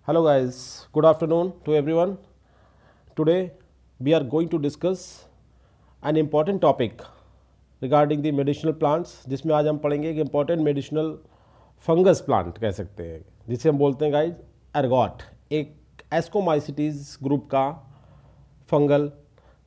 Hello guys, good afternoon to everyone. Today we are going to discuss an important topic regarding the medicinal plants, जिसमें आज हम पढ़ेंगे एक important medicinal fungus plant कह सकते हैं, जिसे हम बोलते हैं गाइज एर्गॉट, एक एस्कोमाइसिटीज ग्रुप का फंगल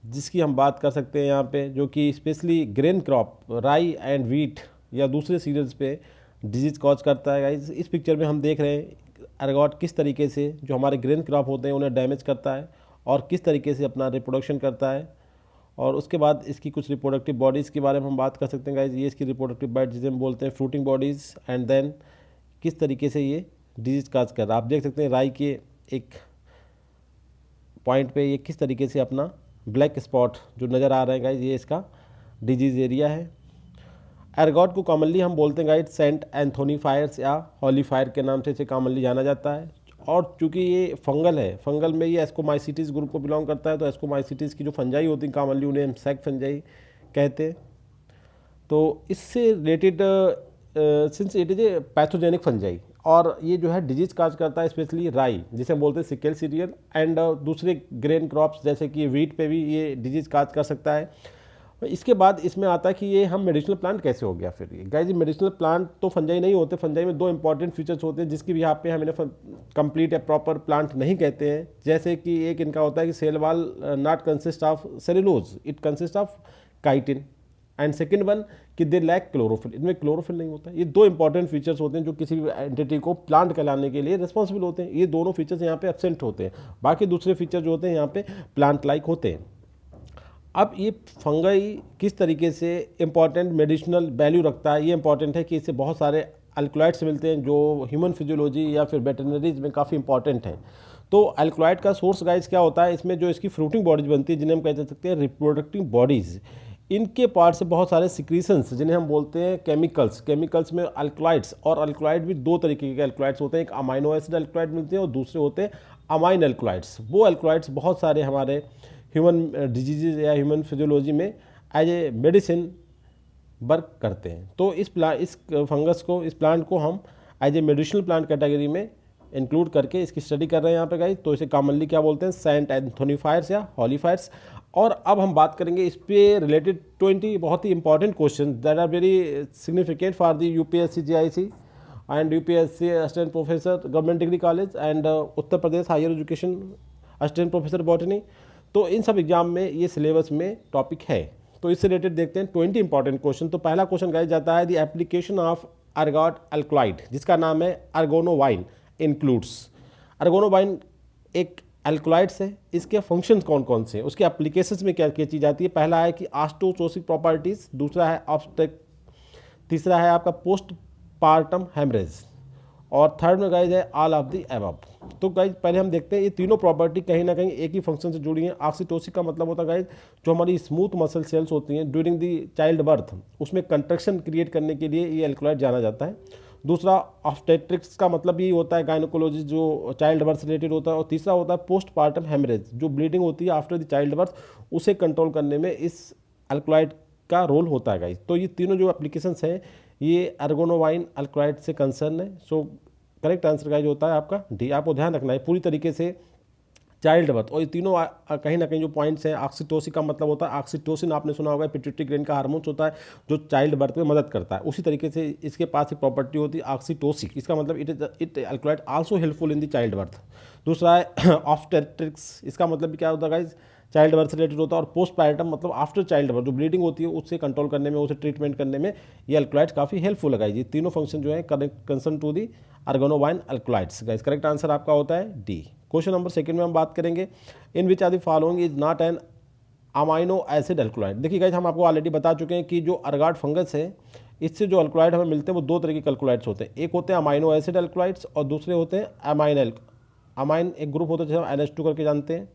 जिसकी हम बात कर सकते हैं यहाँ पे, जो कि स्पेशली ग्रेन क्रॉप राई एंड वीट या दूसरे सीरियल्स पे डिजीज़ कॉज करता है गाइज। इस पिक्चर में हम देख रहे हैं एर्गॉट किस तरीके से जो हमारे ग्रेन क्रॉप होते हैं उन्हें डैमेज करता है और किस तरीके से अपना रिप्रोडक्शन करता है। और उसके बाद इसकी कुछ रिप्रोडक्टिव बॉडीज़ के बारे में हम बात कर सकते हैं गाइज। ये इसकी रिप्रोडक्टिव बॉडी जिसे हम बोलते हैं फ्रूटिंग बॉडीज़, एंड देन किस तरीके से ये डिजीज़ काज कर रहा है। आप देख सकते हैं राई के एक पॉइंट पे ये किस तरीके से अपना ब्लैक स्पॉट जो नज़र आ रहा है गाइज, ये इसका डिजीज़ एरिया है। एर्गॉट को कॉमनली हम बोलते हैं गाइड सेंट एंथोनी फायर्स या हॉली फायर के नाम से इसे कॉमनली जाना जाता है। और चूंकि ये फंगल है, फंगल में ये एस्कोमाइसिटीज़ ग्रुप को बिलोंग करता है, तो एस्कोमाइसिटीज़ की जो फंजाई होती है कॉमनली उन्हें हम सैक फंजाई कहते हैं। तो इससे related since it is A pathogenic fungi, और ये जो है डिजीज काज करता है स्पेशली राई जिसे हम बोलते हैं सिकल सीरियल, एंड दूसरे ग्रेन क्रॉप्स जैसे कि वीट पे भी ये डिजीज काज कर सकता है। इसके बाद इसमें आता है कि ये हम मेडिसिनल प्लांट कैसे हो गया। फिर ये गाइस मेडिसिनल प्लांट तो फंजाई नहीं होते, फंजाई में दो इंपॉर्टेंट फीचर्स होते हैं जिसकी भी यहाँ पे हम इन्हें कंप्लीट या प्रॉपर प्लांट नहीं कहते हैं। जैसे कि एक इनका होता है कि cell wall not consist of cellulose, it consist of chitin, and second one कि दे लैक क्लोरोफिल, इनमें क्लोरोफिल नहीं होता। ये दो इंपॉर्टेंट फीचर्स होते हैं जो किसी भी एंटिटी को प्लांट कहलाने के लिए रिस्पॉन्सिबल होते हैं। ये दोनों फीचर्स यहाँ पे एब्सेंट होते हैं, बाकी दूसरे फीचर जो होते हैं यहाँ पे प्लांट लाइक होते हैं। अब ये फंगाई किस तरीके से इंपॉर्टेंट मेडिसिनल वैल्यू रखता है, ये इंपॉर्टेंट है कि इससे बहुत सारे अल्कलॉइड्स मिलते हैं जो ह्यूमन फिजियोलॉजी या फिर वेटरनरीज में काफ़ी इंपॉर्टेंट हैं। तो अल्कलॉइड का सोर्स गाइस क्या होता है, इसमें जो इसकी फ्रूटिंग बॉडीज बनती है जिन्हें हम कह सकते हैं रिप्रोडक्टिव बॉडीज़, इनके पार्ट से बहुत सारे सिक्रीशंस जिन्हें हम बोलते हैं केमिकल्स, केमिकल्स में अल्कलॉइड्स, और अल्कलॉइड भी दो तरीके के अल्कलॉइड्स होते हैं, एक अमाइनो एसिड अल्कलॉइड मिलते हैं और दूसरे होते हैं अमाइन अल्कलॉइड्स। वो अल्कलॉइड्स बहुत सारे हमारे ह्यूमन डिजीज़ या ह्यूमन फिजियोलॉजी में एज ए मेडिसिन वर्क करते हैं। तो इस फंगस को, इस प्लांट को हम as a medicinal plant category में इंक्लूड करके इसकी स्टडी कर रहे हैं यहाँ पे गाइस। तो इसे कॉमनली क्या बोलते हैं, सेंट एंथोनी फायर्स या हॉली फायर्स। और अब हम बात करेंगे इस पे रिलेटेड 20 बहुत ही important question that are very significant for the UPSC GIC and UPSC assistant professor government degree college and Uttar Pradesh higher education assistant professor botany. तो इन सब एग्जाम में ये सिलेबस में टॉपिक है। तो इससे रिलेटेड देखते हैं 20 इंपॉर्टेंट क्वेश्चन। तो पहला क्वेश्चन गाइस जाता है the application of ergot alkaloid, जिसका नाम है अर्गोनोवाइन इंक्लूड्स। अर्गोनोवाइन एक अल्कलॉइड्स है, इसके फंक्शंस कौन कौन से हैं, उसके एप्लीकेशंस में क्या क्या चीज़ आती है। पहला है कि ऑस्टोटोसिक प्रॉपर्टीज, दूसरा है ऑब्स्टेक, तीसरा है आपका पोस्ट पार्टम हेमरेज, और थर्ड में गाइज है ऑल ऑफ द अबव। तो गाइज पहले हम देखते हैं ये तीनों प्रॉपर्टी कहीं ना कहीं एक ही फंक्शन से जुड़ी हैं। ऑक्सीटोसिन का मतलब होता है गाइज जो हमारी स्मूथ मसल सेल्स होती हैं ड्यूरिंग द चाइल्ड बर्थ, उसमें कंट्रक्शन क्रिएट करने के लिए ये अल्कलॉइड जाना जाता है। दूसरा ऑब्स्टेट्रिक्स का मतलब ये होता है गायनोकोलॉजी जो चाइल्ड बर्थ से रिलेटेड होता है। और तीसरा होता है पोस्ट पार्टम हेमरेज, जो ब्लीडिंग होती है आफ्टर द चाइल्ड बर्थ, उसे कंट्रोल करने में इस अल्कलॉइड का रोल होता है गाइज। तो ये तीनों जो एप्लीकेशंस हैं ये अर्गोनोवाइन अल्कलॉइड से कंसर्न है। सो करेक्ट आंसर गाइज होता है आपका डी। आपको ध्यान रखना है पूरी तरीके से चाइल्ड बर्थ, और ये तीनों कहीं ना कहीं जो पॉइंट्स हैं, ऑक्सीटोसिन का मतलब होता है, ऑक्सीटोसिन आपने सुना होगा पिट्यूटरी ग्लैंड का हार्मोन्स होता है जो चाइल्ड बर्थ में मदद करता है। उसी तरीके से इसके पास एक प्रॉपर्टी होती है ऑक्सीटोसिन, इसका मतलब it alkaloid also helpful in the child birth. दूसरा है ऑब्स्टेट्रिक्स, इसका मतलब क्या होता है गाइज चाइल्ड बर्थ से रिलेटेड होता है। और पोस्ट पार्टम मतलब आफ्टर चाइल्ड बर्थ जो ब्लीडिंग होती है उससे कंट्रोल करने में, उसे ट्रीटमेंट करने में ये अल्कलॉइड्स काफ़ी हेल्पफुल है गाइज। ये तीनों फंक्शन जो है concern to the ergonovine alkaloids guys. Correct answer आपका होता है डी। क्वेश्चन नंबर सेकंड में हम बात करेंगे in which are the following is not an amino acid alkaloid. देखिए गाइज हम आपको ऑलरेडी बता चुके हैं कि जो एर्गॉट फंगस है इससे जो अल्कलॉइड हमें मिलते हैं वो दो तरीके के अल्कलॉइड्स होते हैं। एक होते हैं अमाइनो एसिड अल्कलॉइड्स और दूसरे होते हैं अमाइन एक ग्रुप होता है जिसे हम NH2 करके जानते हैं।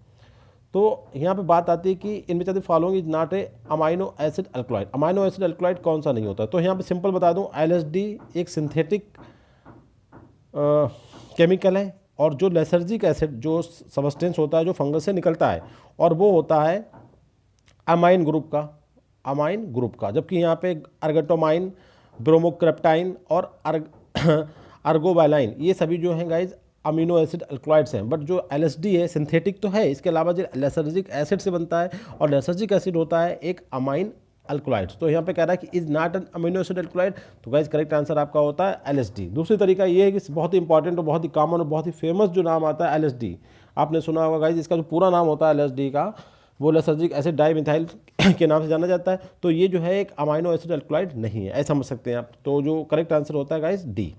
तो यहाँ पे बात आती है कि in which are the following is not a amino acid alkaloid. Amino acid alkaloid कौन सा नहीं होता। तो यहाँ पे सिंपल बता दूँ LSD एक सिंथेटिक केमिकल है, और जो लेसर्जिक एसिड जो सबस्टेंस होता है जो फंगस से निकलता है, और वो होता है अमाइन ग्रुप का, जबकि यहाँ पे अर्गेटोमाइन, ब्रोमोक्रेप्टाइन और अर्गोवैलाइन ये सभी जो हैं गाइज अमीनो एसिड अल्कलॉइड्स हैं, बट जो LSD है सिंथेटिक तो है, इसके अलावा जो लेसर्जिक एसिड से बनता है, और लेसर्जिक एसिड होता है एक अमाइन अल्कलॉइड्स। तो यहाँ पे कह रहा है कि is not an amino acid alkaloid, तो गाइस करेक्ट आंसर आपका होता है LSD। दूसरी तरीका ये है कि बहुत ही इंपॉर्टेंट और बहुत ही कॉमन और बहुत ही फेमस जो नाम आता है LSD, आपने सुना होगा गाइस, इसका जो पूरा नाम होता है LSD का वो लेसर्जिक एसिड डाइमिथाइल के नाम से जाना जाता है। तो ये जो है एक अमाइनो एसिड अल्कलॉइड नहीं है, ऐसा समझ सकते हैं आप। तो जो करेक्ट आंसर होता है गाइस डी।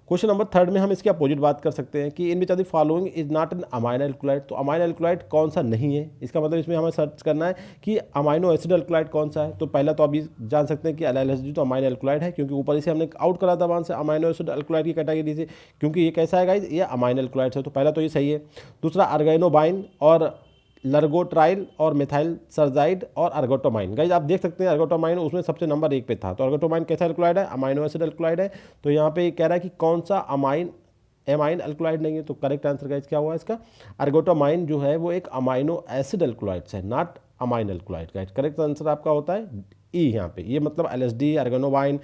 क्वेश्चन नंबर 3 में हम इसके अपोजिट बात कर सकते हैं कि in which of the following is not an amino alkaloid. तो अमाइनो अल्कलॉइड कौन सा नहीं है, इसका मतलब इसमें हमें सर्च करना है कि अमाइनो एसिड अल्कलॉइड कौन सा है। तो पहला तो आप ये जान सकते हैं कि LSD तो अमाइनो अल्कलॉइड है, क्योंकि ऊपर इसे हमने आउट करा था वहाँ से अमाइनो एसिड अल्कलॉइड की कैटेगरी से, क्योंकि ये कैसा है गाइज, ये अमाइनो अल्कलॉइड है। तो पहला तो ये सही है। दूसरा अर्गेनोबाइन और लर्गोट्राइल और मिथाइल सरजाइड और अर्गोटोमाइन। गाइज आप देख सकते हैं अर्गोटोमाइन उसमें सबसे नंबर 1 पे था। तो अर्गोटोमाइन कैसा अल्कलॉइड है, अमाइनो एसिड अल्कलॉइड है। तो यहाँ पे कह रहा है कि कौन सा एमाइन अल्कलॉइड नहीं है। तो करेक्ट आंसर गाइज क्या हुआ इसका, अर्गोटोमाइन जो है वो एक अमाइनो एसिड अल्कलॉइड है, not amine alkaloid. Guys correct answer आपका होता है ई यहाँ पे। ये मतलब LSD, अर्गेनोबाइन,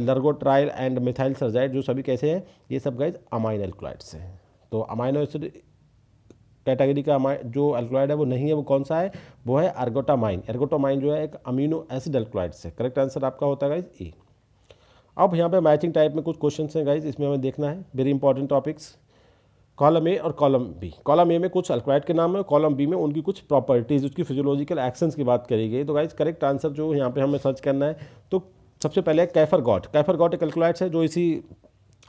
लर्गोट्राइल एंड मिथाइल सरजाइड जो सभी कैसे हैं, ये सब गाइज अमाइन अल्कलॉइड्स हैं। तो अमाइनो एसिड कैटेगरी का जो अल्कलॉइड है वो नहीं है, वो कौन सा है, वो है अर्गोटामाइन। अर्गोटामाइन जो है एक अमीनो एसिड अल्कलॉइड से। करेक्ट आंसर आपका होता है गाइज ए। अब यहाँ पे मैचिंग टाइप में कुछ क्वेश्चंस हैं गाइज, इसमें हमें देखना है very important topics. Column A और कॉलम बी। कॉलम ए में कुछ अल्कलॉइड के नाम है, कॉलम बी में उनकी कुछ प्रॉपर्टीज़, उसकी फिजियोलॉजिकल एक्शंस की बात करी गई। तो गाइज करेक्ट आंसर जो यहाँ पे हमें सर्च करना है, तो सबसे पहले कैफर गॉट। कैफर गॉट एक अल्कलॉइड है जो इसी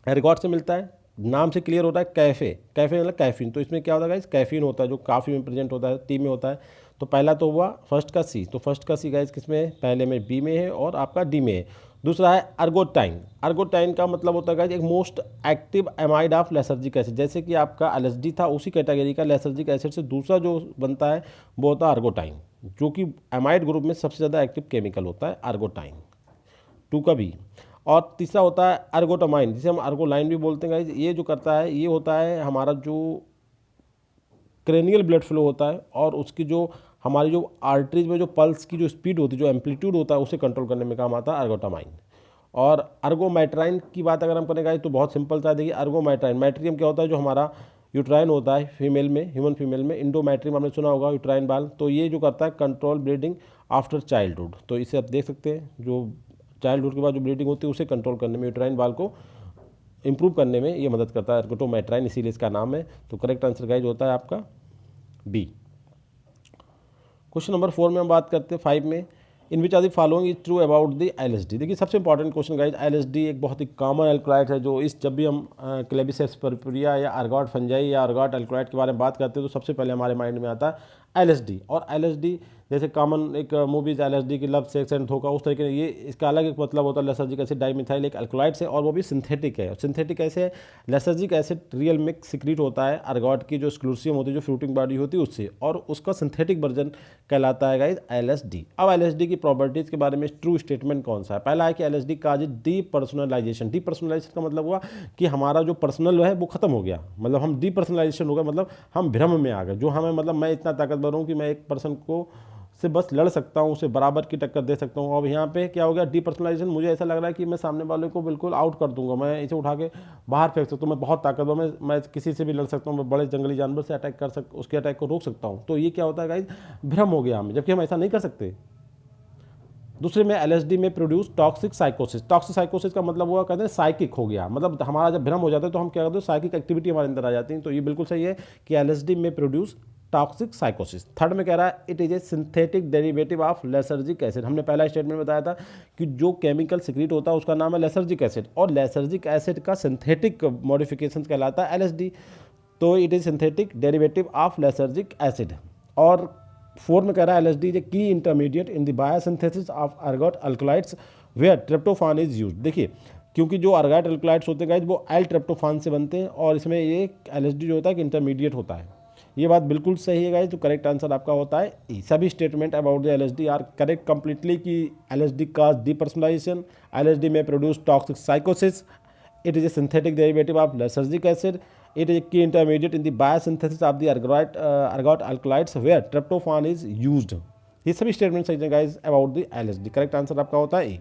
एरगॉट से मिलता है, नाम से क्लियर होता है कैफ़े। कैफ़े मतलब कैफीन। तो इसमें क्या होता है गाइस, कैफीन होता है जो काफ़ी में प्रेजेंट होता है, टी में होता है। तो पहला तो हुआ फर्स्ट का सी। तो फर्स्ट का सी गाइस किस में है, पहले में बी में है और आपका डी में है। दूसरा है अर्गोटाइन। अर्गोटाइन का मतलब होता है गाइस एक most active amide of lysergic acid. जैसे कि आपका LSD था उसी कैटेगरी का लेसर्जिक एसिड से दूसरा जो बनता है वो होता है अर्गोटाइन, जो कि एमाइड ग्रुप में सबसे ज़्यादा एक्टिव केमिकल होता है अर्गोटाइन, 2 का बी। और तीसरा होता है अर्गोटामाइन, जिसे हम अर्गोलाइन भी बोलते हैं गाइज। ये जो करता है ये होता है हमारा जो क्रेनियल ब्लड फ्लो होता है और उसकी जो हमारी जो आर्टरीज में जो पल्स की जो स्पीड होती है, जो एम्पलीट्यूड होता है, उसे कंट्रोल करने में काम आता है अर्गोटामाइन। और अर्गोमेट्राइन की बात अगर हम करें गाइज तो बहुत सिंपल सा देखिए, अर्गोमेट्राइन, मैट्रियम क्या होता है, जो हमारा यूट्राइन होता है फीमेल में, ह्यूमन फीमेल में, इंडोमेट्रियम आपने सुना होगा, यूट्राइन बाल। तो ये जो करता है कंट्रोल ब्लीडिंग आफ्टर चाइल्डहुड। तो इसे आप देख सकते हैं, जो चाइल्डहुड के बाद जो ब्लीडिंग होती है उसे कंट्रोल करने में, यूट्राइन बाल को इंप्रूव करने में ये मदद करता है अर्गोटोमेट्राइन, इसीलिए इसका नाम है। तो करेक्ट आंसर गाइज होता है आपका बी। क्वेश्चन नंबर 4 में हम बात करते हैं 5 में, in which are the following is true about the LSD। देखिए सबसे इंपॉर्टेंट क्वेश्चन गाइज, LSD एक बहुत ही कॉमन अल्कलॉइड है, जो इस जब भी हम क्लेबिसेप्स परपुरिया या अर्गॉट फंजाई या अर्गॉट अल्कलॉइड के बारे में बात करते हैं तो सबसे पहले हमारे माइंड में आता है LSD। और LSD जैसे कॉमन एक मूवीज LSD की लव सेक्स एंड धोखा, उस तरीके ये इसका अलग एक मतलब होता है। लेसर्जिक एसिड डाइमिथाइल एक अल्कलॉइड है और वो भी सिंथेटिक है। सिंथेटिक कैसे है, लेसर्जिक एसिड रियल में सिक्रीट होता है अर्गॉट की जो स्क्लूसियम होती है, जो फ्रूटिंग बॉडी होती है उससे, और उसका सिंथेटिक वर्जन कहलाता है गाइज LSD। अब LSD की प्रॉपर्टीज़ के बारे में ट्रू स्टेटमेंट कौन सा है, पहला है कि LSD काज डीपर्सनलाइजेशन। डीपर्सनलाइजेशन का मतलब हुआ कि हमारा जो पर्सनल है वो खत्म हो गया, मतलब हम डीपर्सनलाइजेशन हो गया, मतलब हम भ्रम में आ गए। जो हमें मतलब मैं इतना ताकतवर हूँ कि मैं एक पर्सन को से बस लड़ सकता हूँ, उसे बराबर की टक्कर दे सकता हूँ। अब यहाँ पे क्या हो गया, डीपर्सनलाइजेशन, मुझे ऐसा लग रहा है कि मैं सामने वाले को बिल्कुल आउट कर दूंगा, मैं इसे उठा के बाहर फेंक सकता हूँ, मैं बहुत ताकतवर, मैं किसी से भी लड़ सकता हूँ, मैं बड़े जंगली जानवर से अटैक कर उसके अटैक को रोक सकता हूँ। तो ये क्या होता है गाइस, भ्रम हो गया हमें, जबकि हम ऐसा नहीं कर सकते। दूसरे में LSD में प्रोड्यूस टॉक्सिक साइकोसिस। टॉक्सिक साइकोसिस का मतलब हुआ कहते हैं साइकिक हो गया, मतलब हमारा जब भ्रम हो जाता है तो हम क्या करते हैं, साइकिक एक्टिविटी हमारे अंदर आ जाती है। तो ये बिल्कुल सही है कि LSD में प्रोड्यूस टॉक्सिक साइकोसिस। थर्ड में कह रहा है it is a synthetic derivative of lysergic acid. हमने पहला स्टेटमेंट बताया था कि जो केमिकल सिक्रीट होता है उसका नाम है लेसर्जिक एसिड, और लेसर्जिक एसिड का सिंथेटिक मॉडिफिकेशन कहलाता है LSD। तो it is synthetic derivative of lysergic acid. और 4 में कह रहा है LSD is a key intermediate in the biosynthesis of ergot alkaloids where tryptophan is used. देखिए क्योंकि जो अर्गॉट अल्कलॉइड्स होते हैं वो एल ट्रिप्टोफान से बनते हैं, और इसमें ये LSD जो होता है कि इंटरमीडिएट होता है। ये बात बिल्कुल सही है गाइस। तो करेक्ट आंसर आपका होता है ई। सभी statement about the LSD are correct completely कि LSD काज डीपर्सनलाइजेशन, LSD में प्रोड्यूस टॉक्सिक साइकोसिस, it is a synthetic derivative of lysergic acid, it is a key intermediate in the biosynthesis of the ergot alkaloids where tryptophan is used। ये सभी statement सही है guys about the LSD। Correct answer आपका होता है ए।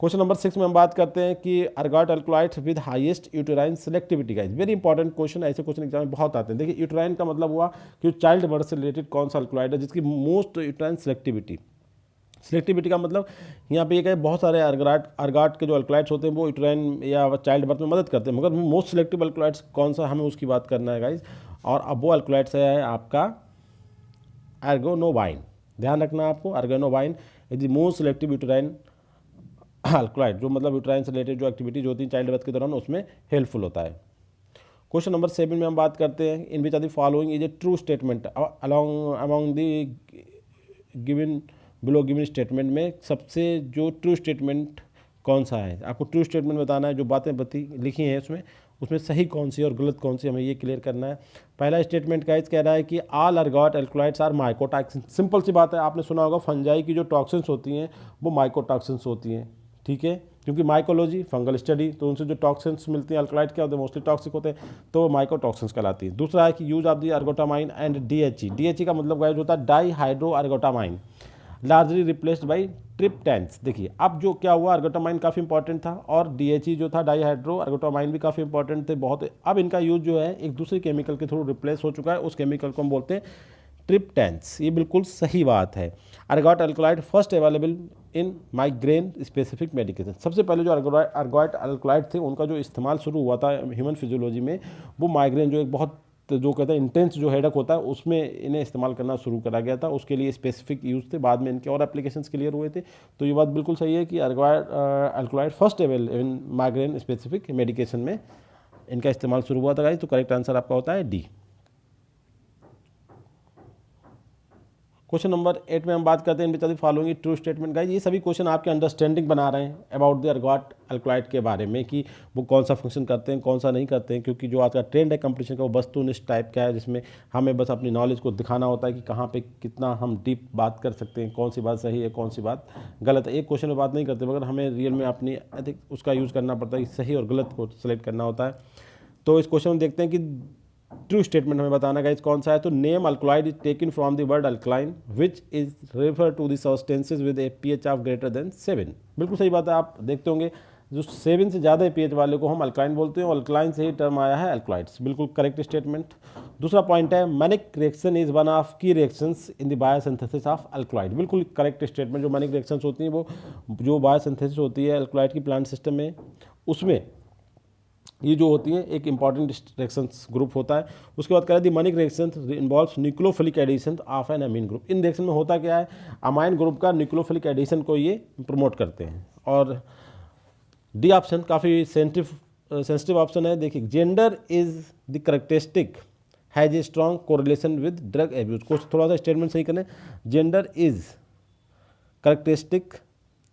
Question number 6 में हम बात करते हैं कि ergot alkaloids with highest uterine selectivity का वेरी इंपॉर्टेंट क्वेश्चन, ऐसे क्वेश्चन एग्जाम में बहुत आते हैं। देखिए यूटेराइन का मतलब हुआ कि चाइल्ड बर्थ से रिलेटेड कौन सा अल्कलॉइड है जिसकी मोस्ट यूटेराइन सेलेक्टिविटी का मतलब यहाँ पे ये कहे बहुत सारे अर्गॉट के जो अल्कलॉइड्स होते हैं वो यूटेराइन या चाइल्ड बर्थ में मदद करते हैं, मगर मोस्ट सेलेक्टिव अल्कलॉइड्स कौन सा, हमें उसकी बात करना है गाइज। और अब वो अल्कलॉइड्स है आपका अर्गोनोबाइन। ध्यान रखना आपको, ergonovine is the most selective uterine alkaloid, जो मतलब यूटेराइन से रिलेटेड जो एक्टिविटीज होती हैं चाइल्ड बर्थ के दौरान उसमें हेल्पफुल होता है। क्वेश्चन नंबर 7 में हम बात करते हैं in which are the following is a true statement among the given below given statement में सबसे जो ट्रू स्टेटमेंट कौन सा है। आपको ट्रू स्टेटमेंट बताना है, जो बातें लिखी हैं उसमें सही कौन सी और गलत कौन सी, हमें ये क्लियर करना है। पहला स्टेटमेंट गाइस कह रहा है कि all ergot alkaloids are mycotoxin. Simple सी बात है, आपने सुना होगा फंजाई की जो टॉक्सिन्स होती हैं वो माइकोटॉक्सिन्स होती हैं, ठीक है, क्योंकि माइकोलॉजी फंगल स्टडी, तो उनसे जो टॉक्सिन्स मिलती हैं अल्कलॉइड क्या होते हैं, मोस्टली टॉक्सिक होते हैं, तो वो माइकोटॉक्सिन्स कहलाती है। दूसरा है कि use of the ergotamine and DHE. DHE का मतलब गाइस होता है dihydroergotamine, largely replaced by triptans. देखिए अब जो क्या हुआ, अर्गोटामाइन काफ़ी इंपॉर्टेंट था और डीएचई जो था डाई हाइड्रो अर्गोटामाइन भी काफ़ी इंपॉर्टेंट थे बहुत। अब इनका यूज जो है एक दूसरे केमिकल के थ्रू रिप्लेस हो चुका है, उस केमिकल को हम बोलते हैं ट्रिप्टेंस। ये बिल्कुल सही बात है। Ergot alkaloid first available in migraine specific medication. सबसे पहले जो अर्गॉट अल्कलॉइड थे उनका जो इस्तेमाल शुरू हुआ था ह्यूमन फिजियोलॉजी में, वो माइग्रेन जो एक बहुत जो कहते हैं इंटेंस जो हेडक होता है उसमें इन्हें इस्तेमाल करना शुरू करा गया था, उसके लिए स्पेसिफिक यूज थे। बाद में इनके और एप्लीकेशंस क्लियर हुए थे। तो ये बात बिल्कुल सही है कि alkaloid first available in migraine specific medication में इनका इस्तेमाल शुरू हुआ था गाइस। तो करेक्ट आंसर आपका होता है डी। क्वेश्चन नंबर 8 में हम बात करते हैं in which following true statement guys. ये सभी क्वेश्चन आपके अंडरस्टैंडिंग बना रहे हैं अबाउट द अर्गॉट अल्कलॉइड के बारे में कि वो कौन सा फंक्शन करते हैं कौन सा नहीं करते हैं, क्योंकि जो आज का ट्रेंड है कंपटीशन का वो वस्तुनिष्ठ टाइप का है, जिसमें हमें बस अपनी नॉलेज को दिखाना होता है कि कहाँ पे कितना हम डीप बात कर सकते हैं, कौन सी बात सही है कौन सी बात गलत है। एक क्वेश्चन में बात नहीं करते मगर हमें रियल में अपनी अधिक उसका यूज़ करना पड़ता है कि सही और गलत को सेलेक्ट करना होता है। तो इस क्वेश्चन में देखते हैं कि ट्रू स्टेटमेंट हमें बताना गाइस कौन सा है। तो name alkaloid is taken from the word alkaline which is refer to the substances with a pH of greater than 7। बिल्कुल सही बात है। आप देखते होंगे जो 7 से ज़्यादा पीएच वाले को हम अल्कलाइन बोलते हैं और अल्कलाइन से ही टर्म आया है अल्कलॉइड्स। बिल्कुल करेक्ट स्टेटमेंट। दूसरा पॉइंट है Mannich reaction is one of key reactions in the biosynthesis of alkaloid. बिल्कुल करेक्ट स्टेटमेंट। जो मैनिक रिएक्शंस होती हैं वो जो बायोसिंथेसिस होती है अल्कलॉइड की प्लांट सिस्टम में, उसमें ये जो होती हैं एक इंपॉर्टेंट रिएक्शंस ग्रुप होता है। उसके बाद करें the Mannich reactions involves nucleophilic addition of an amine group. इन रिएक्शन में होता क्या है, अमाइन ग्रुप का न्यूक्लियोफिलिक एडिशन को ये प्रमोट करते हैं। और डी ऑप्शन काफ़ी सेंसिटिव ऑप्शन है। देखिए gender is the characteristic has a strong correlation with drug abuse. कुछ थोड़ा सा स्टेटमेंट सही करें, जेंडर इज करेक्टरिस्टिक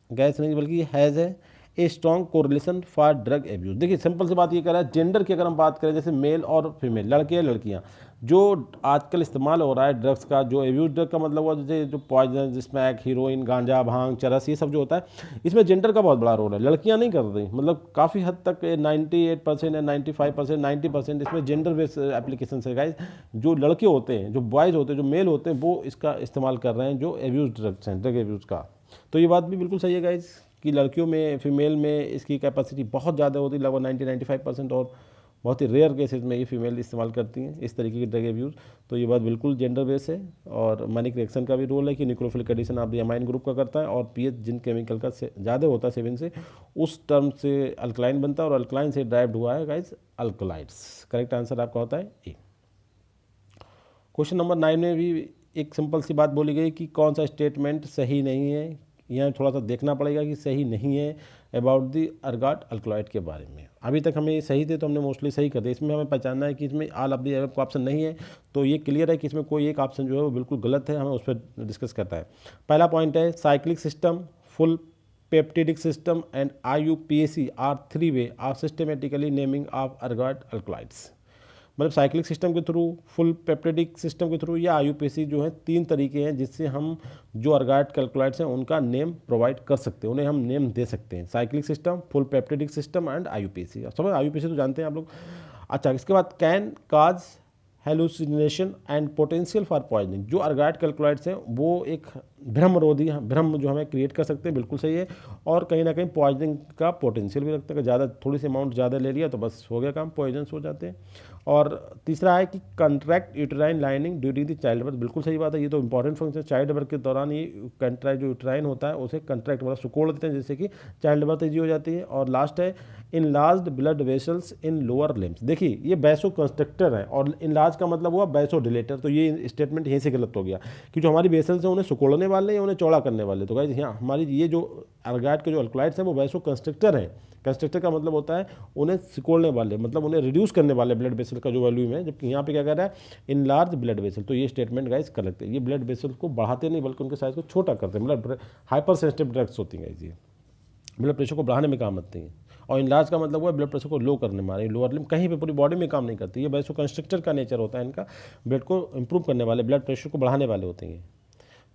गैस नहीं बल्कि हैज़ है ए strong correlation for drug abuse. देखिए सिंपल सी बात ये कह रहा है, जेंडर की अगर हम बात करें जैसे मेल और फीमेल, लड़के या लड़कियां, जो आजकल इस्तेमाल हो रहा है ड्रग्स का, जो एब्यूज ड्रग का मतलब हुआ जैसे जो पॉइजन जिसमें हीरोइन गांजा भांग चरस ये सब जो होता है, इसमें जेंडर का बहुत बड़ा रोल है। लड़कियां नहीं कर रही, मतलब काफ़ी हद तक 98% या 95% 90% इसमें जेंडर बेस्ड एप्लीकेशन है गाइस। जो लड़के होते हैं, जो बॉयज़ होते हैं, जो मेल होते हैं, वो इसका इस्तेमाल कर रहे हैं जो एब्यूज ड्रग्स हैं, ड्रग एब्यूज़ का। तो ये बात भी बिल्कुल सही है गाइस कि लड़कियों में फीमेल में इसकी कैपेसिटी बहुत ज़्यादा होती है, लगभग 90-95%, और बहुत ही रेयर केसेस में ये फीमेल इस्तेमाल करती हैं इस तरीके की ड्रग एब्यूज़। तो ये बात बिल्कुल जेंडर बेस है। और मैनिक रिएक्शन का भी रोल है कि nucleophilic addition of the amine group का करता है, और पीएच जिन केमिकल का ज़्यादा होता है 7 से, उस टर्म से अल्कलाइन बनता है और अल्कलाइन से ड्राइव्ड हुआ है गाइस अल्कलाइड्स। करेक्ट आंसर आपका होता है ए। क्वेश्चन नंबर 9 में भी एक सिंपल सी बात बोली गई कि कौन सा स्टेटमेंट सही नहीं है। यहाँ थोड़ा सा देखना पड़ेगा कि सही नहीं है अबाउट द अर्गॉट अल्कलॉइड के बारे में। अभी तक हमें सही थे तो हमने मोस्टली सही कर दिया। इसमें हमें पहचानना है कि इसमें all of the above option नहीं है, तो ये क्लियर है कि इसमें कोई एक ऑप्शन जो है वो बिल्कुल गलत है, हमें उस पर डिस्कस करता है। पहला पॉइंट है cyclic system, full peptidic system and IUPAC are 3 way of systematically naming of ergot alkaloids. मतलब साइक्लिक सिस्टम के थ्रू, फुल पेप्टिडिक सिस्टम के थ्रू या IUPAC जो है 3 तरीके हैं जिससे हम जो अर्गॉट अल्कलॉइड्स हैं उनका नेम प्रोवाइड कर सकते हैं, उन्हें हम नेम दे सकते हैं। Cyclic system, full peptidic system and IUPAC। समझ IUPAC तो जानते हैं आप लोग। अच्छा, इसके बाद can cause hallucination and potential for poisoning. जो अर्गाइड अल्कलॉइड्स हैं वो एक भ्रम जो हमें क्रिएट कर सकते हैं, बिल्कुल सही है। और कहीं ना कहीं पॉइजनिंग का पोटेंशियल भी रखते हैं, ज़्यादा थोड़ी सी अमाउंट ज़्यादा ले लिया तो बस हो गया काम, पॉइजन्स हो जाते हैं। और तीसरा है कि contract uterine lining during the child birth, बिल्कुल सही बात है, ये तो इंपॉर्टेंट फंक्शन, चाइल्ड बर्थ के दौरान ये कंट्रैक्ट जो यूटेराइन होता है उसे कंट्रैक्ट मतलब सुकोड़ देते हैं, जिससे कि चाइल्ड बर्थ ईजी हो जाती है। और लास्ट है enlarged blood vessels in lower limbs. देखिए ये बैसो कंस्ट्रक्टर है और इनलार्ज का मतलब हुआ बैसो डिलेटर, तो ये स्टेटमेंट यहीं से गलत हो गया कि जो हमारी वेसल्स हैं उन्हें सुकोड़ने वाले या उन्हें चौड़ा करने वाले। तो गाइस यहाँ हमारी ये जो अर्गाइड के जो अल्कलॉइड्स हैं वो बैसो कंस्ट्रक्टर हैं। कंस्ट्रक्टर का मतलब होता है उन्हें सिकोड़ने वाले, मतलब उन्हें रिड्यूस करने वाले ब्लड वेसल का जो वॉल्यूम है, जबकि यहाँ पे क्या कह रहा है इनलार्ज ब्लड वेसल। तो ये स्टेटमेंट गाइस गलत है, ये ब्लड वेसल को बढ़ाते नहीं बल्कि उनके साइज को छोटा करते हैं, मतलब हाइपर सेंसिटिव ड्रग्स होती हैं गाइस, ये ब्लड प्रेशर को बढ़ाने में काम आती हैं। और इनलार्ज का मतलब हुआ ब्लड प्रेशर को लो करने में, लोअर लिम कहीं पे पूरी बॉडी में काम नहीं करती, ये वैसो कंस्ट्रक्टर का नेचर होता है इनका, ब्लड को इंप्रूव करने वाले, ब्लड प्रेशर को बढ़ाने वाले होते हैं।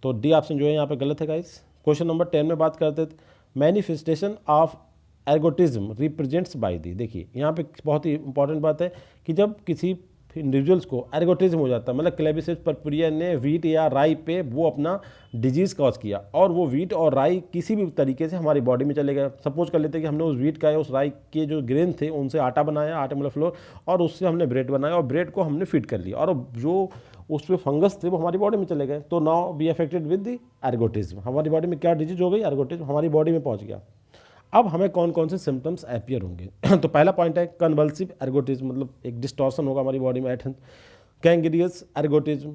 तो डी ऑप्शन जो है यहाँ पे गलत है गाइस। क्वेश्चन नंबर 10 में बात करते थे manifestation of ergotism represents by the. देखिए यहाँ पे बहुत ही इंपॉर्टेंट बात है कि जब किसी इंडिविजुअल्स को एर्गोटिज्म हो जाता है, मतलब क्लेबिसिस परपुरिया ने व्हीट या राई पे वो अपना डिजीज़ कॉज किया, और वो व्हीट और राई किसी भी तरीके से हमारी बॉडी में चले गए। सपोज कर लेते हैं कि हमने उस व्हीट का या उस राई के जो ग्रेन थे उनसे आटा बनाया, आटा मतलब फ्लोर, और उससे हमने ब्रेड बनाया और ब्रेड को हमने फीड कर लिया, और जो उस पर फंगस थे वो हमारी बॉडी में चले गए। तो now be affected with the ergotism, हमारी बॉडी में क्या डिजीज हो गई, एर्गोटिज्म हमारी बॉडी में पहुंच गया। अब हमें कौन कौन से सिम्टम्स अपीयर होंगे तो पहला पॉइंट है कन्वल्सिव एर्गोटिज्म, मतलब एक डिस्टॉर्शन होगा हमारी बॉडी में, कैंग्रियस एर्गोटिज्म,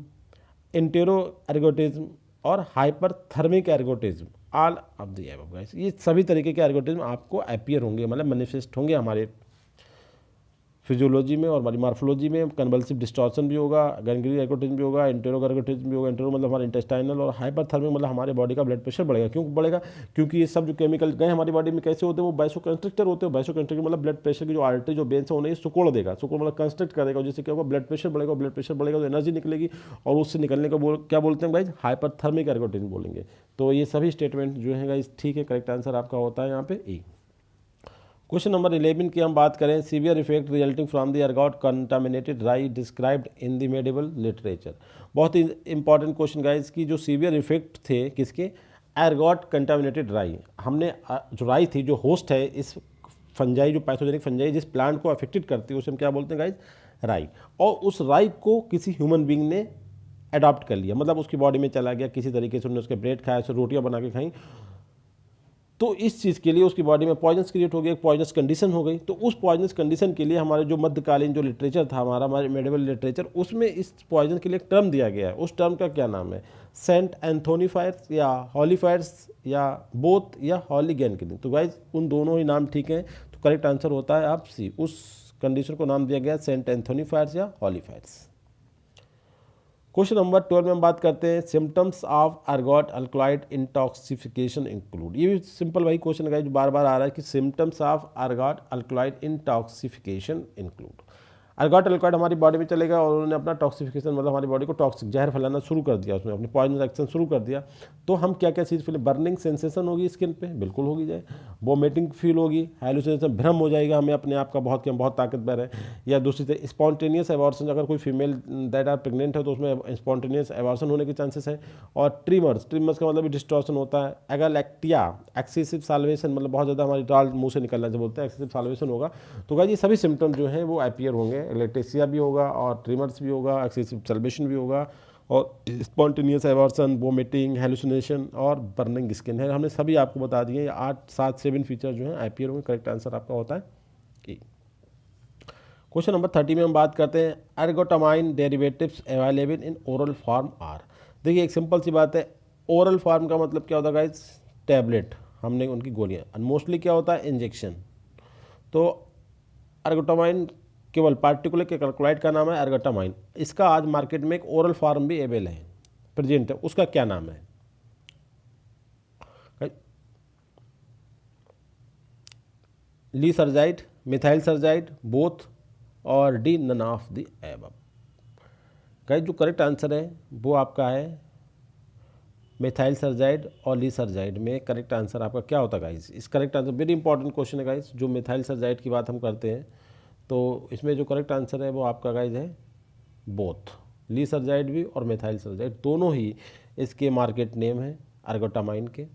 इंटेरो एर्गोटिज्म और hyperthermic ergotism, all of the above guys. ये सभी तरीके के एर्गोटिज्म आपको अपीयर होंगे, मतलब मैनिफेस्ट होंगे हमारे फिजियोलॉजी में और हमारी मार्फोलॉजी में। कन्वल्सिव डिस्टॉर्शन भी होगा, गैंग्रीनियस एर्गोटिज्म भी होगा, इंटेरो एर्गोटिज्म भी होगा, इंटेरो मतलब हमारा इंटेस्टाइनल, और हाइपरथर्मिक मतलब हमारे बॉडी का ब्लड प्रेशर बढ़ेगा। क्यों बढ़ेगा, क्योंकि ये सब जो केमिकल गए हमारी बॉडी में कैसे होते हैं, वो बाइसो कंस्ट्रक्टर होते हैं। बाइसो कंस्ट्रक्टर मतलब ब्लड प्रेशर की जो आर्टरी जो बेन्स है उन्हें सुकोड़ देगा, सुकोड़ मतलब कंस्ट्रक्ट करेगा, जिससे क्या होगा ब्लड प्रेशर बढ़ेगा, ब्लड प्रेशर बढ़ेगा तो एनर्जी निकलेगी, और उससे निकलने का क्या बोलते हैं भाई, हाइपरथर्मिक एर्गोटिज्म बोलेंगे। तो ये सभी स्टेटमेंट जो है गाइस ठीक है, करेक्ट आंसर आपका होता है यहाँ पे ए। क्वेश्चन नंबर 11 की हम बात करें, severe effect resulting from the ergot contaminated rye described in the medieval literature. बहुत ही इंपॉर्टेंट क्वेश्चन गाइस की जो सीवियर इफेक्ट थे किसके, एर्गॉट कंटामिनेटेड राई। हमने जो राई थी, जो होस्ट है इस फंजाई, जो पैथोजेनिक फंजाई जिस प्लांट को अफेक्टेड करती है उसे हम क्या बोलते हैं गाइस, राई। और उस राई को किसी ह्यूमन बींग ने अडॉप्ट कर लिया, मतलब उसकी बॉडी में चला गया, किसी तरीके से उन्होंने उसके ब्रेड खाया, उसे रोटियाँ बना के खाई, तो इस चीज़ के लिए उसकी बॉडी में पॉइजनस क्रिएट हो गया, एक पॉइजनस कंडीशन हो गई। तो उस पॉइजनस कंडीशन के लिए हमारे जो मध्यकालीन जो लिटरेचर था हमारे मेडिवल लिटरेचर, उसमें इस पॉइजन के लिए एक टर्म दिया गया है। उस टर्म का क्या नाम है, सेंट एंथोनी फायर्स या हॉली फायर्स या बोथ या हॉली गैनकिलिन। तो गाइज उन दोनों ही नाम ठीक हैं, तो करेक्ट आंसर होता है आप सी। उस कंडीशन को नाम दिया गया सेंट एंथोनी फायर्स या हॉली फायर्स। क्वेश्चन नंबर 12 में हम बात करते हैं symptoms of ergot alkaloid intoxification include. ये भी सिंपल वही क्वेश्चन है जो बार बार आ रहा है कि symptoms of ergot alkaloid intoxification include. Ergot alkaloid हमारी बॉडी में चलेगा और उन्होंने अपना टॉक्सिफिकेशन मतलब हमारी बॉडी को टॉक्सिक जहर फैलाना शुरू कर दिया, उसमें अपनी पॉइजन एक्शन शुरू कर दिया। तो हम क्या क्या चीज़ फील, बर्निंग सेंसेशन होगी स्किन पे, बिल्कुल होगी जाए, वोमिटिंग फील होगी, हाइलुसिनेशन भ्रम हो जाएगा हमें अपने आप का बहुत कि हम बहुत ताकतवर है, या दूसरी तरह स्पॉन्टेनियस एवॉर्सन, अगर कोई फीमेल दैट आर प्रेग्नेंट है तो उसमें स्पॉन्टेनियस एवॉर्सन होने के चांसेस है। और ट्रिमर्स का मतलब डिस्टॉर्शन होता है। एगलैक्टिया एक्सेसिव साल्वेशन, मतलब बहुत ज़्यादा हमारी डाल मुँह से निकलना जो बोलते हैं, एक्सेसिव साल्वेशन होगा। तो गाइस ये सभी सिम्टम जो हैं वो अपीयर होंगे, एलेक्टेसिया भी होगा और ट्रिमर्स भी होगा, एक्सेसिव सल्वेशन भी होगा, और स्पॉन्टेनियस एवर्सन, वोमिटिंग, हेलुसिनेशन और बर्निंग स्किन है। हमने सभी आपको बता दिए, 7 फीचर जो हैं अपीयर होंगे। करेक्ट आंसर आपका होता है ए। क्वेश्चन नंबर 30 में हम बात करते हैं ergotamine derivatives available in oral form are. देखिए एक सिंपल सी बात है, ओरल फॉर्म का मतलब क्या होता है गाइस, टैबलेट, हमने उनकी गोलियाँ, मोस्टली क्या होता है इंजेक्शन। तो एर्गोटामाइन केवल पार्टिकुलर के अल्कलॉइड का नाम है एर्गोटामाइन। इसका आज मार्केट में एक ओरल फॉर्म भी अवेलेबल है, प्रेजेंट है, उसका क्या नाम है, लीसर्जाइड, मिथाइल सर्जाइड, बोथ और D none of the above. Guys जो करेक्ट आंसर है वो आपका है मिथाइल सर्जाइड और लीसर्जाइड में करेक्ट आंसर आपका क्या होता है गाइस। इस correct answer very important question है गाइस, जो मिथाइल सर्जाइड की बात हम करते हैं तो इसमें जो करेक्ट आंसर है वो आपका गाइस है बोथ, लीसरजाइड भी और मेथाइल सरजाइड दोनों ही इसके मार्केट नेम है अर्गोटामाइन के।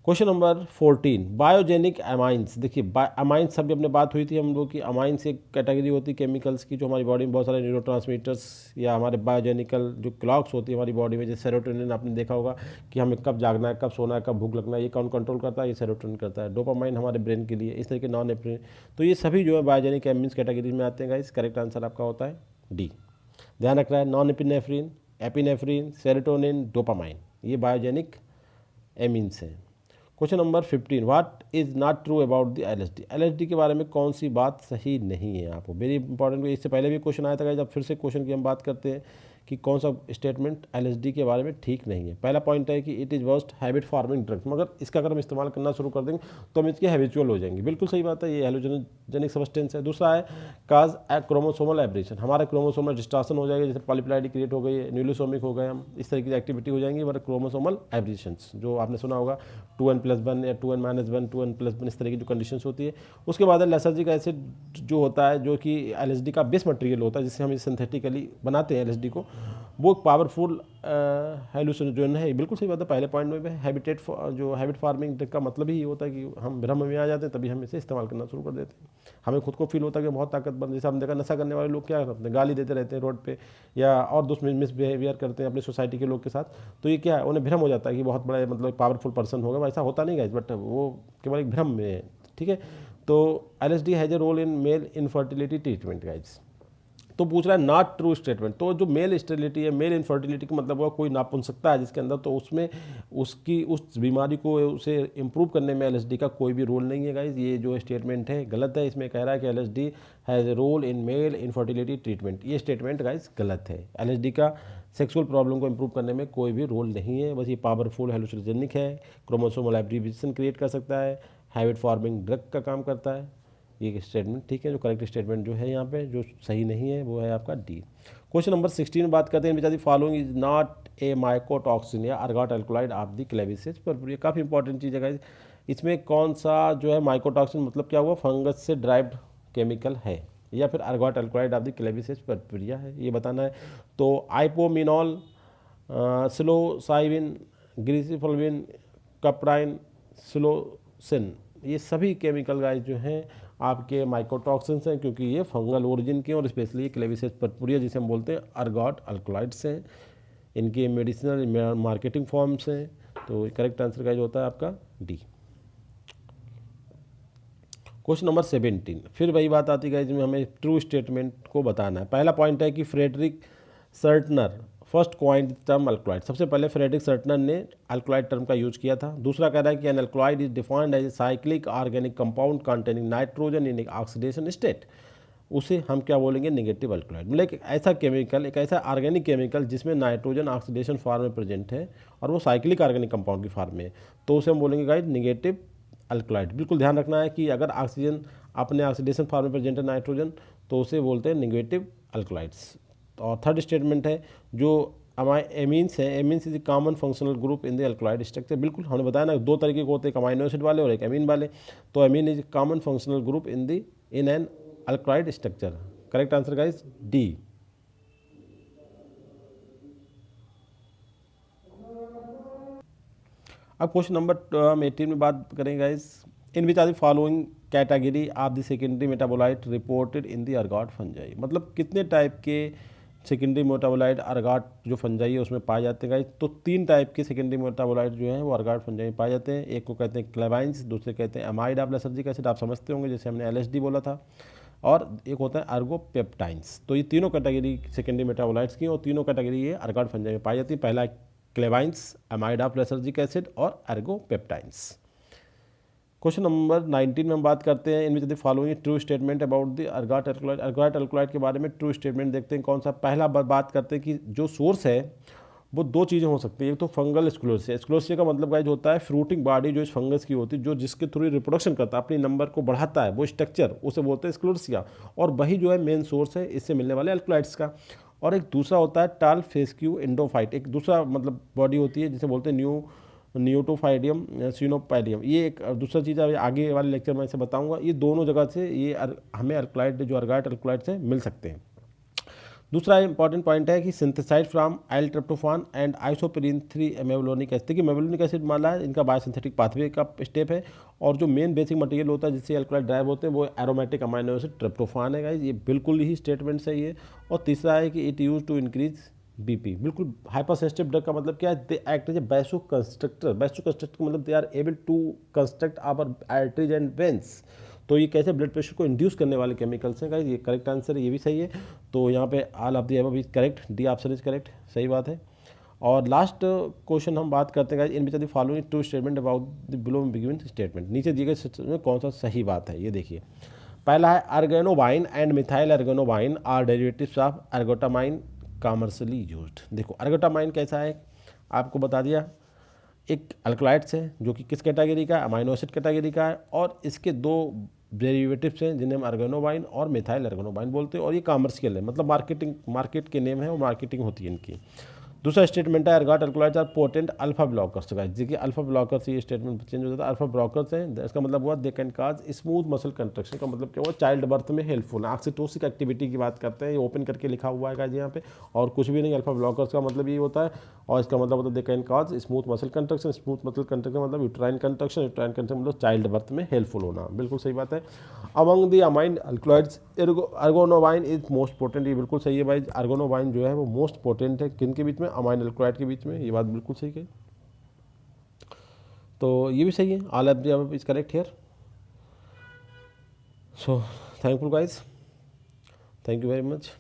Question number 14, biogenic amines. देखिए अमाइंस सब अपने बात हुई थी हम लोग की, अमाइंस एक कैटेगरी होती है केमिकल्स की जो हमारी बॉडी में बहुत सारे न्यूरोट्रांसमीटर्स या हमारे बायोजेनिकल जो क्लॉक्स होती है हमारी बॉडी में, जैसे सेरोटोनिन आपने देखा होगा कि हमें कब जागना है, कब सोना है, कब भूख लगना है, ये कौन कंट्रोल करता है, ये सेरोटोनिन करता है। डोपामाइन हमारे ब्रेन के लिए, इस तरह के नॉन एप्रिन, तो ये सभी जो है बायोजेनिक अमाइंस कैटेगरी में आते हैं गाइस। करेक्ट आंसर आपका होता है डी। ध्यान रखना है non epinephrine, epinephrine, serotonin, dopamine ये बायोजेनिक एमीन्स हैं। Question number 15, what is not true about the LSD. LSD के बारे में कौन सी बात सही नहीं है आपको, वेरी इंपॉर्टेंट। इससे पहले भी क्वेश्चन आया था, जब फिर से क्वेश्चन की हम बात करते हैं कि कौन सा स्टेटमेंट एलएसडी के बारे में ठीक नहीं है। पहला पॉइंट है कि it is worst habit forming drugs, मगर इसका अगर हम इस्तेमाल करना शुरू कर देंगे तो हम इसके हैबिचुअल हो जाएंगे। बिल्कुल सही बात है, ये हेलोजेनिक सब्सटेंस है। दूसरा है काज ए क्रोमोसोमल एब्रेशन, हमारा क्रोमोसोमल डिस्टॉर्शन हो जाएगा, जैसे पॉलीप्लाइडी क्रिएट हो गई है, न्यूलोसोमिक हो गए हम, इस तरह की एक्टिविटी हो जाएंगी हमारे क्रोमोसोमल एब्रेशंस, जो आपने सुना होगा 2n+1 या 2n-1, 2n+1 इस तरह की जो कंडीशंस होती है। उसके बाद है लेसर्जिक एसिड जो होता है, जो कि एलएसडी का बेस मटेरियल होता है, जिससे हम सिंथेटिकली बनाते हैं एलएसडी को, वो पावरफुल हेलुसिनोजन है। बिल्कुल सही बात है, पहले पॉइंट में हैबिटेट जो हैबिट फार्मिंग ड्रग का मतलब ही ये होता है कि हम भ्रम में आ जाते हैं, तभी हम इसे इस्तेमाल करना शुरू कर देते हैं। हमें खुद को फील होता है कि बहुत ताकतवर, जैसे हम देखा नशा करने वाले लोग क्या करते हैं, गाली देते रहते हैं रोड पे या और दूसरे मिसबिहेवियर करते हैं अपनी सोसाइटी के लोग के साथ, तो ये क्या है, उन्हें भ्रम हो जाता है कि बहुत बड़ा मतलब पावरफुल पर्सन होगा। ऐसा होता नहीं गाइस, बट वो केवल एक भ्रम में है, ठीक है। तो LSD has a role in male infertility treatment guys. तो पूछ रहा है नॉट ट्रू स्टेटमेंट, तो जो मेल स्टेरिलिटी है, मेल इनफर्टिलिटी का मतलब वो कोई नापुंसकता है जिसके अंदर, तो उसमें उसकी उस बीमारी को उसे इम्प्रूव करने में एलएसडी का कोई भी रोल नहीं है गाइज। ये जो स्टेटमेंट है गलत है, इसमें कह रहा है कि LSD has a role in male infertility treatment, ये स्टेटमेंट गाइज गलत है। एलएसडी का सेक्सुअल प्रॉब्लम को इम्प्रूव करने में कोई भी रोल नहीं है, बस ये पावरफुल हेलुसिनोजेनिक है, क्रोमोसोमल एब्रीविएशन क्रिएट कर सकता है, हैबिट फॉर्मिंग ड्रग का काम करता है। ये स्टेटमेंट ठीक है, जो करेक्ट स्टेटमेंट जो है यहाँ पे जो सही नहीं है वो है आपका डी। क्वेश्चन नंबर 16 में बात करते हैं, बेचारी following is not A mycotoxin या अर्गॉट अल्कलॉइड ऑफ द क्लेविसेज पर, ये काफ़ी इंपॉर्टेंट चीज़ है। इसमें कौन सा जो है माइकोटॉक्सिन मतलब क्या हुआ, फंगस से ड्राइव्ड केमिकल है या फिर ergot alkaloid of the Claviceps purpurea है, ये बताना है। तो आइपोमिनॉल, सिलोसाइबिन, ग्रीसिफोल्विन, कप्राइन, सिलोसिन, ये सभी केमिकल गाइस जो हैं आपके माइकोटॉक्सिन्स हैं, क्योंकि ये फंगल ओरिजिन के और स्पेशली क्लेविसेज परपुरिया जिसे हम बोलते हैं अर्गॉट अल्कलॉइड्स हैं, इनके मेडिसिनल मार्केटिंग फॉर्म्स हैं। तो करेक्ट आंसर गाइस होता है आपका डी। क्वेश्चन नंबर 17, फिर वही बात आती है जिसमें हमें ट्रू स्टेटमेंट को बताना है। पहला पॉइंट है कि Friedrich Serturner first coined term alkaloid, सबसे पहले फ्रेडरिक सर्टनर ने अल्कलॉइड टर्म का यूज किया था। दूसरा कह रहा है कि an alkaloid is defined as a cyclic organic compound containing nitrogen in oxidation state, उसे हम क्या बोलेंगे, नेगेटिव अल्कलॉइड। मतलब एक ऐसा केमिकल, एक ऐसा ऑर्गेनिक केमिकल जिसमें नाइट्रोजन ऑक्सीडेशन फॉर्म में प्रेजेंट है और वो साइक्लिक ऑर्गेनिक कंपाउंड की फॉर्म में है, तो उसे हम बोलेंगे गाइस नेगेटिव अल्कलॉइड। बिल्कुल ध्यान रखना है कि अगर ऑक्सीजन अपने ऑक्सीडेशन फॉर्म में प्रेजेंट है नाइट्रोजन, तो उसे बोलते हैं नेगेटिव अल्कलॉइड्स। और थर्ड स्टेटमेंट है जो एमीन्स है, amines is common functional group in the alkaloid structure. बिल्कुल हमने बताया ना, दो तरीके के होते हैं, एक अमाइनो एसिड वाले और एक एमीन वाले। तो amine is common functional group in an alkaloid structure. Correct answer guys D. अब क्वेश्चन नंबर 18 में बात करेंगे guys, in which are the following category of the secondary metabolite reported in the ergot fungi, मतलब कितने type के secondary metabolite ergot जो fungi है उसमें पाए जाते हैं गाइस। तो 3 टाइप के सेकेंडरी मेटाबोलाइट जो हैं वो अर्गॉट फंजाई में पाए जाते हैं। एक को कहते हैं क्लेवाइंस, दूसरे कहते हैं अमाइड ऑफ लेसर्जिक एसिड, आप समझते होंगे जैसे हमने एलएसडी बोला था, और एक होता है अर्गोपेप्टाइंस। तो ये तीनों कैटेगरी सेकेंडरी मेटाबोलाइट्स की और तीनों कैटेगरी ये अर्गॉट फंजाई में पाई जाती है। पहला क्लेवाइंस, अमाइड ऑफ लेसर्जिक एसिड और अर्गोपेप्टाइंस। क्वेश्चन नंबर 19 में हम बात करते हैं, इनमें the following true statement about the ergot alkaloid. Ergot alkaloid के बारे में ट्रू स्टेटमेंट देखते हैं कौन सा। पहला बात करते हैं कि जो सोर्स है वो 2 चीज़ें हो सकती है, एक तो फंगल स्क्लेरोसिस। स्क्लेरोसिस का मतलब गाइस होता है फ्रूटिंग बॉडी जो इस फंगस की होती है, जो जिसके थ्रू रिप्रोडक्शन करता है, अपनी नंबर को बढ़ाता है, वो स्ट्रक्चर उसे बोलते हैं स्क्लेरोसिया, और वही जो है मेन सोर्स है इससे मिलने वाले अल्कलॉइड्स का। और एक दूसरा होता है टाल फेस्क्यू इंडोफाइट, एक दूसरा मतलब बॉडी होती है जिसे बोलते हैं न्यूटोफाइडियम सिनोपैडियम। ये एक दूसरा चीज़ है, आगे वाले लेक्चर में इसे बताऊंगा। ये दोनों जगह से ये हमें अल्कलॉइड जो अर्गॉट अल्कलॉइड से मिल सकते हैं। दूसरा इंपॉर्टेंट पॉइंट है कि synthesized from L tryptophan and isoprene 3 mevalonic acid, देखिए मेवलोनिक एसिड माना है इनका बायोसिंथेटिक पाथवे का स्टेप है, और जो मेन बेसिक मटेरियल होता है जिससे एल्कोलाइड ड्राइव होते हैं वो एरोमेटिक अमाइनो एसिड ट्रिप्टोफान है गाइस, ये बिल्कुल ही स्टेटमेंट सही है। और तीसरा है कि it use to increase BP, बिल्कुल हाइपर सेंसिटिव ड्रग का मतलब क्या है, they act as a vasoconstrictor, vasoconstrictor मतलब they are able to constrict our arteries and veins, तो ये कैसे ब्लड प्रेशर को इंड्यूस करने वाले केमिकल्स हैं गाइस, ये करेक्ट आंसर है, ये भी सही है। तो यहाँ पे all of the above is correct, D option is correct, सही बात है। और लास्ट क्वेश्चन हम बात करते हैं guys, in which are the following true statement about the below given statement, नीचे दिए गए स्टेटमेंट में कौन सा सही बात है, ये देखिए। पहला है ergonovine and methyl ergonovine are derivatives of ergotamine commercially used. देखो अर्गोटामाइन कैसा है, आपको बता दिया, एक अल्कलाइड्स है जो कि किस कैटेगरी का है, अमाइनो एसिड कैटेगरी का है, और इसके दो डेरिवेटिव्स हैं जिन्हें हम अर्गेनोबाइन और मिथाइल अर्गेनोबाइन बोलते हैं, और ये कॉमर्शियल है, मतलब मार्केट के नेम है और मार्केटिंग होती है इनकी। दूसरा स्टेटमेंट है ergot alkaloids are potent alpha blockers, देखिए अल्फा ब्लॉकर्स ये स्टेटमेंट चेंज हो जाता है, अल्फा ब्लॉकर्स हैं, इसका मतलब हुआ they can cause smooth muscle contraction, का मतलब क्या हुआ, चाइल्ड बर्थ में हेल्पफुल है, ऑक्सीटोसिक एक्टिविटी की बात करते हैं, ये ओपन करके लिखा हुआ है गाइस यहाँ पे, और कुछ भी नहीं, अल्फा ब्लॉकर्स का मतलब ये होता है, और इसका मतलब होता है they can cause smooth muscle contraction, smooth muscle contraction मतलब यूट्राइन कंट्रक्शन, यूट्राइन कंट्रक्शन मतलब चाइल्ड बर्थ में हेल्पफुल होना, बिल्कुल सही बात है। Among the amine alkaloids ergonovine is most potent, ये बिल्कुल सही है भाई, अर्गोनोबाइन जो है वो मोस्ट पोटेंट है किन के बीच में, अमाइन अल्कलॉइड के बीच में, ये बात बिल्कुल सही है। तो ये भी सही है, all of the above is correct here. So thankful guys, thank you very much.